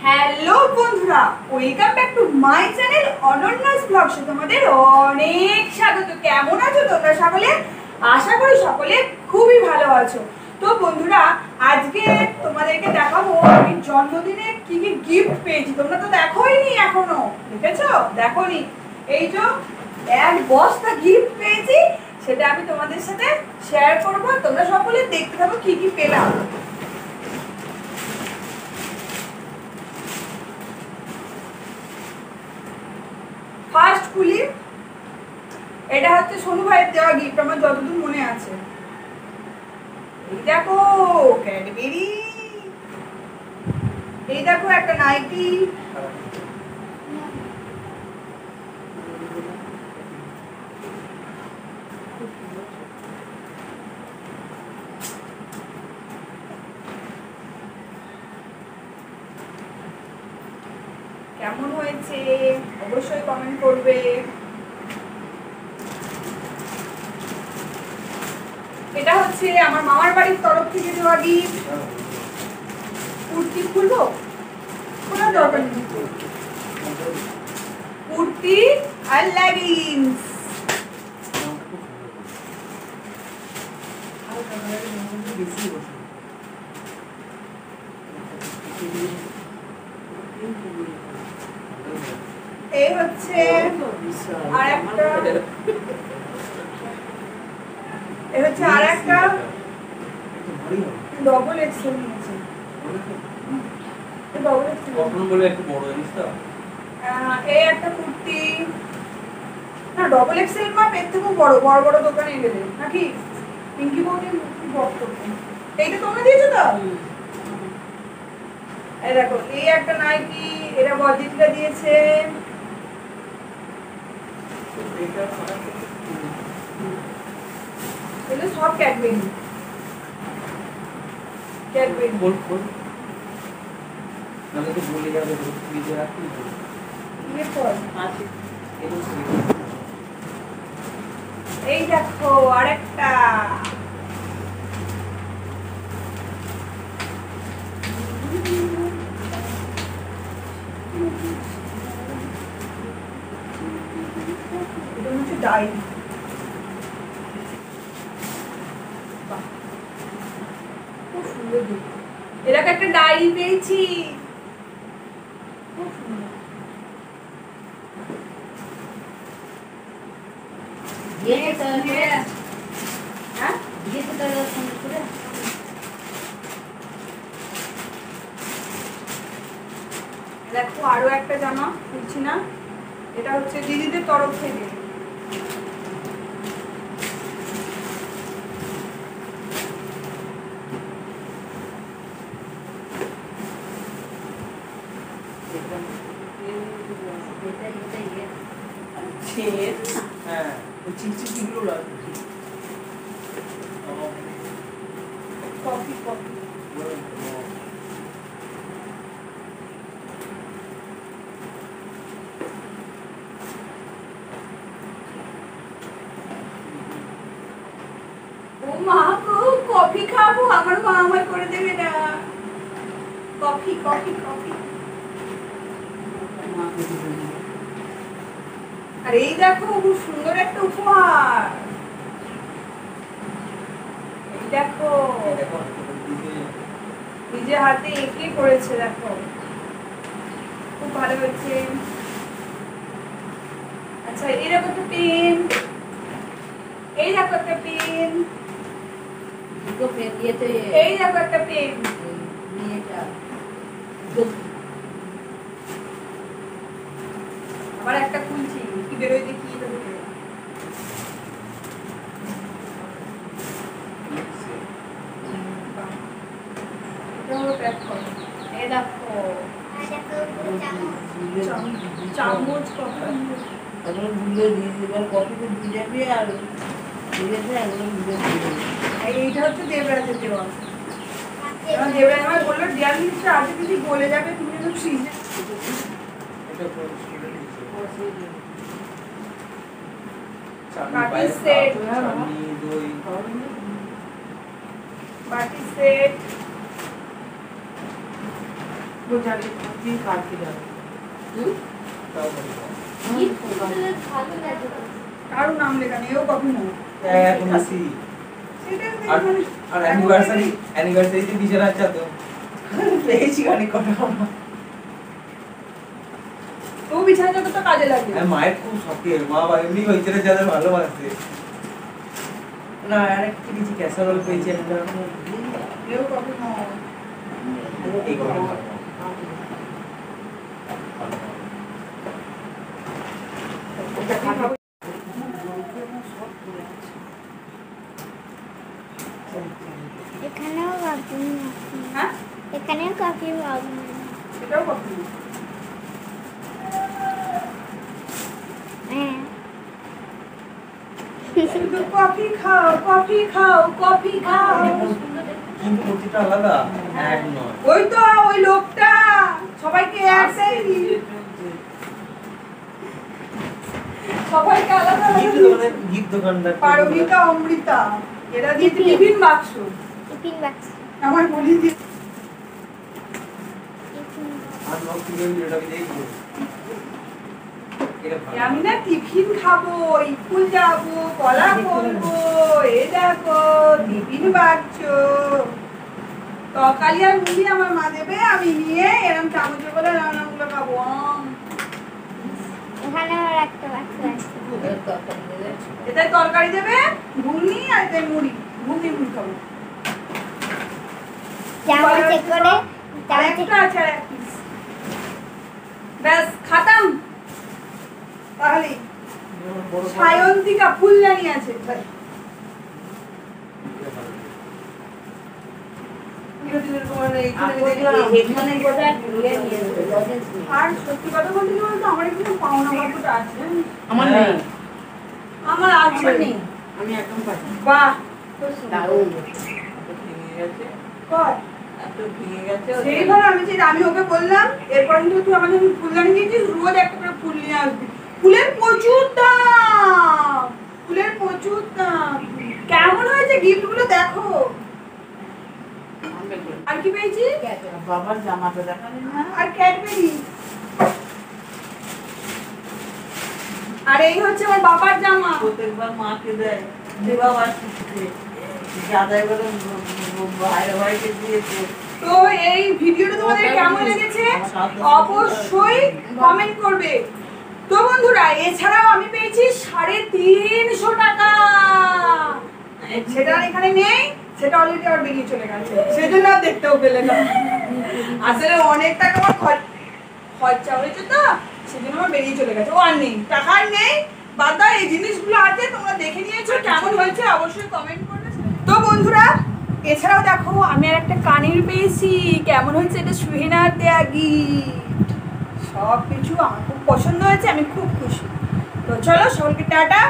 Hello বন্ধুরা, welcome back to my channel অনন্যাস ব্লগসে তোমাদের অনেক স্বাগত। কেমন আছো তোমরা সকলে? আশা করি সকলে খুবই ভালো আছো। তো বন্ধুরা, আজকে তোমাদেরকে দেখাবো আমি জন্মদিনে কি কি গিফট পেয়েছি। তোমরা তো দেখোইনি এখনো, দেখেছো? দেখোনি? এই যে এক বস্তা গিফট পেয়েছি, সেটা আমি তোমাদের সাথে শেয়ার করবো। তোমরা সকলে দেখতে থাকো কি কি পেলাম। ফার্স্ট খুলি, এটা হচ্ছে সোনু ভাইয়ের দেওয়া গিফট, আমার যতদূর মনে আছে। এই দেখো ক্যাডবেরি, এই দেখো একটা নাইটি, কেমন হয়েছে অবশ্যই কমেন্ট করবে। এটা হচ্ছে আমার মামার বাড়ির তরফ থেকে দেওয়া গিফট। কুর্তি খুলবো, খোলার দরকার নেই। কুর্তি আর লেগিংস, এই হচ্ছে আর একটা, এই হচ্ছে আর একটা ডবল এক্সেল নিয়েছে। ডবল এক্সেল কখন বলে একটু বড় জিনিস তো। এই একটা কুর্তি, না ডবল এক্সেল মাপ এর থেকেও বড় বড় বড় দোকানে গেলে নাকি পিঙ্কি বৌদি বক্স করতে। এইটা তোমরা দিয়েছো তো? এই দেখো এই একটা নাইটি, এটা বজিতটা দিয়েছে। এগুলো সব ক্যাডবেরি। ক্যাডবেরি বল বল, নালে তো বলে যাবে ফ্রিজে রাখি। ये কর আছে এই দেখো আরেকটা, এটা হচ্ছে ডায়েরি। খুব সুন্দর দেখতে, এরকম একটা ডায়েরি পেয়েছি। খুব সুন্দর। দেখো আরো একটা জামা খুলছি না, এটা হচ্ছে দিদিদের তরফ থেকে। কফি কফি ও মা গো, কফি খাবো, আমার মা আমার করে দেবে না। Coffee coffee coffee. আর এই দেখো খুব সুন্দর একটা উপহার। এই দেখো নিজে হাতে এঁকে করেছে, দেখো খুব ভালো হয়েছে। আচ্ছা এই দেখো একটা পেন, এই দেখো একটা পেন, এই দেখো একটা পেন। আবার একটা খুলছি, কি বেরোয় দেখি। এই দেখো চামচ, এইটা হচ্ছে দেবরাজের দেওয়া। দেবরাজ আমার বললো দেয়ার জিনিসটা আজকে যদি গলে যাবে তুমি যেন ফ্রিজে। বাটি সেট, বাটি সেট, কারো নাম লেখা নেই, ও কপি না। আর অ্যানিভার্সারিতে বিশাল আচ্ছা তো পেয়েছি অনেক কথা। তো বিছানা চাদর তো কাজে লাগে। মায়ের খুব শখের, মা বা এমনি হয়েছে যাদের ভালোবাসে না। আরেকটা কিছু ক্যাসারোল পেয়েছি একটা, এও কপি না। এই কথা এখানেও কপি। হ্যাঁ এখানেও কপি পাবো। এটাও কপি না। হ্যাঁ শুধু কফি খাও, কফি খাও, কফি খাও। কিন্তু প্রতিটা আলাদা, এক নয়। ওই তো ওই লোকটা সবাইকে একটাই সবাইকে আলাদা আলাদা গিফট দোকানদার পারমিতা অমৃতা এরা দিয়েছে টিফিন বাক্স। টিফিন বাক্স। আমার বলি দি আনবক্সিং এর ভিডিওটা আমি দেখবো। এটা ভালো। আমি না টিফিন খাবো, স্কুল যাবো, কলা করবো, এ দেখো টিফিন বাক্স। তরকারি আর মুড়ি আমার মা দেবে, আমি নিয়ে এরকম চামচে করে রান্নাগুলো খাবো। এখানে আর একটা বাক্স আছে। এটাই তরকারি দেবে, ঘুগনি আর এটাই মুড়ি, ঘুগনি মুড়ি খাবো। চামচে করে আর একটা আছে আর এক পিস। ব্যাস খাতাম। তাহলে সায়ন্তিকা ফুলদানি আছে। আর সত্যি কথা বলতে কি বলতো, আমার একটু পাওনা গল্পটা আছে। আমার নেই, আমার আছে। নেই, আমি একদম পাচ্ছি। বাহ দারুণ ভেঙে গেছে, কর। এত ভেঙে গেছে। সেইভাবে আমি ওকে বললাম এরপর কিন্তু তুই আমাদের ফুলদানি দিয়েছিস, রোজ একটা করে ফুল নিয়ে আসবি। ফুলের প্রচুর দাম, ফুলের প্রচুর দাম। কেমন হয়েছে গিফট গুলো দেখো। আর কি পেয়েছি? বাবার জামাটা দেখালি না? আর ক্যাডবেরি। আর এই হচ্ছে আমার বাবার জামা। প্রত্যেকবার মাকে দেয়, দেবাও আসছে গাদায় করে ভাইকে দিয়েছে। তো এই ভিডিওটা তোমাদের কেমন লেগেছে অবশ্যই কমেন্ট করবে। তো বন্ধুরা এছাড়াও আমি পেয়েছি 350 টাকা, সেটা আর এখানে নেই, সেটা অলরেডি আর বেরিয়ে চলে গেছে, সেজন্য আর দেখতেও পেলে না। আসলে অনেক টাকা আমার খরচা হয়েছে তো সেজন্য আমার বেরিয়ে চলে গেছে। ও আর নেই, টাকা আর নেই, বাদ দাও। এই জিনিসগুলো আছে, তোমরা দেখে নিয়েছো, কেমন হয়েছে অবশ্যই কমেন্ট করবে। তো বন্ধুরা এছাড়াও দেখো আমি আর একটা কানের পেয়েছি, কেমন হয়েছে? এটা সুহিনার দেয়া গিফট। সব কিছু আমার খুব পছন্দ হয়েছে, আমি খুব খুশি। তো চলো সকলকে টাটা।